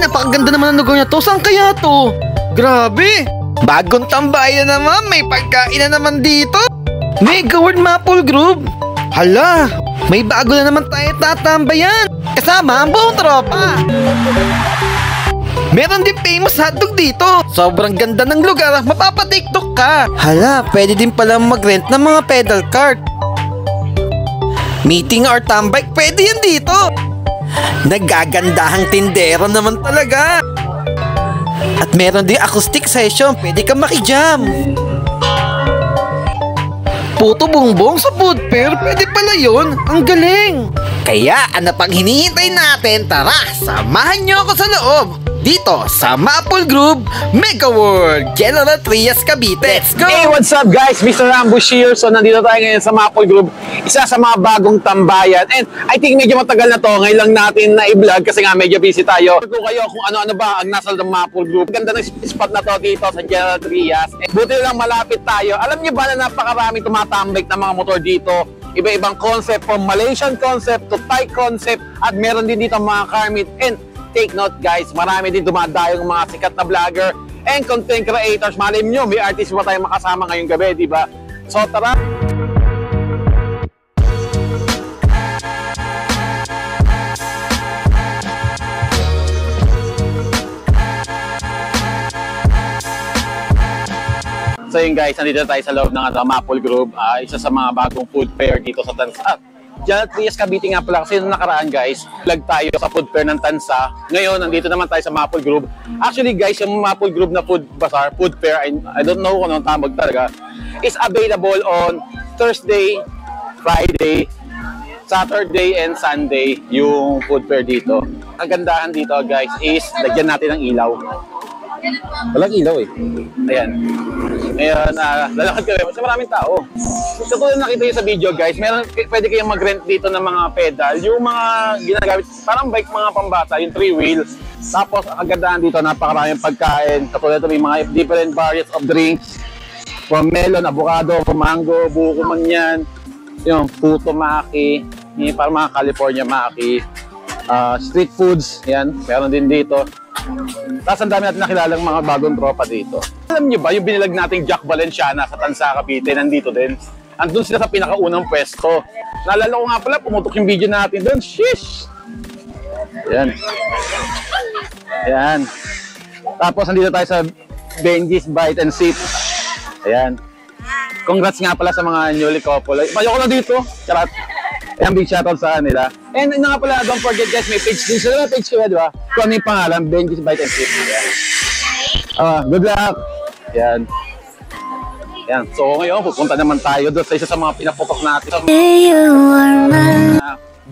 napakaganda naman ang lugar niya to. Saan kaya to? Grabe! Bagong tambayan naman, may pagkain na naman dito. Mega World Maple Grove. Hala, may bago na naman tayo tatambayan. Kasama ang buong tropa. Meron din famous hotdog dito. Sobrang ganda ng lugar, mapapatiktok ka. Hala, pwede din pala mag-rent ng mga pedal cart. Meeting or tambike, pwede yan dito. Nagagandahang tindero naman talaga. At meron din acoustic session, pwede kang makijam. Puto bongbong sa food fair, pwede pala yun. Ang galing. Kaya ano pang hinihintay natin? Tara, samahan nyo ako sa loob. Dito sa Maple Grove, Mega World, General Trias, Cavite. Let's go! Hey, what's up guys? Mr. Rambo here. So nandito tayo ngayon sa Maple Grove, isa sa mga bagong tambayan. And I think medyo matagal na to. Ngayon lang natin na i-vlog kasi nga medyo busy tayo. Kung kayo kung ano-ano ba ang nasa Maple Grove. Ganda ng spot na to dito sa General Trias. Buti lang malapit tayo. Alam niyo ba na napakaraming tumatambik ng mga motor dito? Iba-ibang concept, from Malaysian concept to Thai concept. At meron din dito mga car meet. And take note guys, marami din dumadayong mga sikat na vlogger and content creators. Malim nyo, may artist ba tayong makasama ngayong gabi, di ba? So tara! So yun guys, nandito tayo sa loob ng Maple Grove, isa sa mga bagong food fair dito sa Tansa. General Trias, Cavite nga pala kasi nakaraan guys, vlog tayo sa food fair ng Tansa. Ngayon, nandito naman tayo sa Maple Grove. Actually guys, yung Maple Grove na food bazaar, food fair, I don't know kung anong tawag talaga, is available on Thursday, Friday, Saturday, and Sunday yung food fair dito. Ang gandahan dito guys is, lagyan natin ng ilaw. Walang ilaw eh. Ayan. Ngayon, lalakad kami. Kasi maraming tao. So kung nakita nyo sa video guys, pwede kayong mag-rent dito ng mga pedal. Yung mga ginagamit, parang bike mga pambata, yung 3-wheel. Tapos, ang kagandahan dito, napakaraming pagkain. Katulad ito, may mga different variants of drinks. From melon, avocado, mango, buko man yan. Yung puto maki, yung parang mga California maki. Street foods, yan. Meron din dito. Tapos ang dami natin nakilalang mga bagong tropa dito. Alam niyo ba, yung binilag nating Jack Valenciana sa Tansa, Cavite, nandito din. Andun sila sa pinakaunang pwesto. Naalala ko nga pala, pumutok yung video natin doon. Sheesh! Ayan. Ayan. Tapos nandito tayo sa Benji's Bite and Sip. Ayan. Congrats nga pala sa mga newly couple. Payo ko na dito. Charat. Ayan, big shoutout sa kanila. And nga pala, don't forget guys, may page din sila. May page ko di ba? Kung ano yung pangalan, Benji's Bite and Sip. Good luck! Yan. Yan. So ngayon, pupunta naman tayo doon sa isa sa mga pinaputok natin.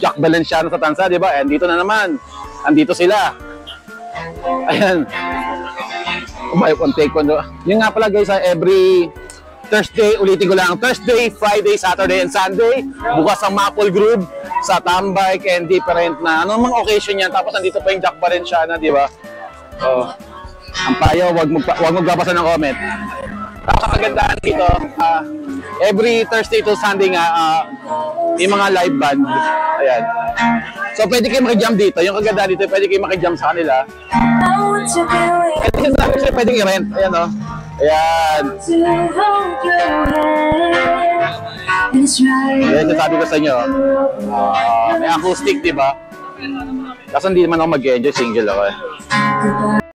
Jack Valenciana sa Tansa, di ba? And dito na naman. Andito sila. Ayan. Buy one, take one. Yun nga pala guys, every Thursday, ulitin ko lang, Thursday, Friday, Saturday, and Sunday, bukas ang Maple Grove sa tambike and different na anong mga occasion yan. Tapos nandito pa yung Jack Valenciana, di ba? So, ang payo, wag magbabasa ng comment. Tapos ang kagandahan dito, every Thursday to Sunday nga, may mga live band. Ayan. So pwede kayo makijam dito. Yung kagandahan dito, pwede kayo makijam sa kanila. Pwede kayo i-rent. Ayan o. Ayan. Ayan, sabi ko sa inyo. May acoustic, di ba? Kasi hindi naman ako mag-enjoy, single ako eh.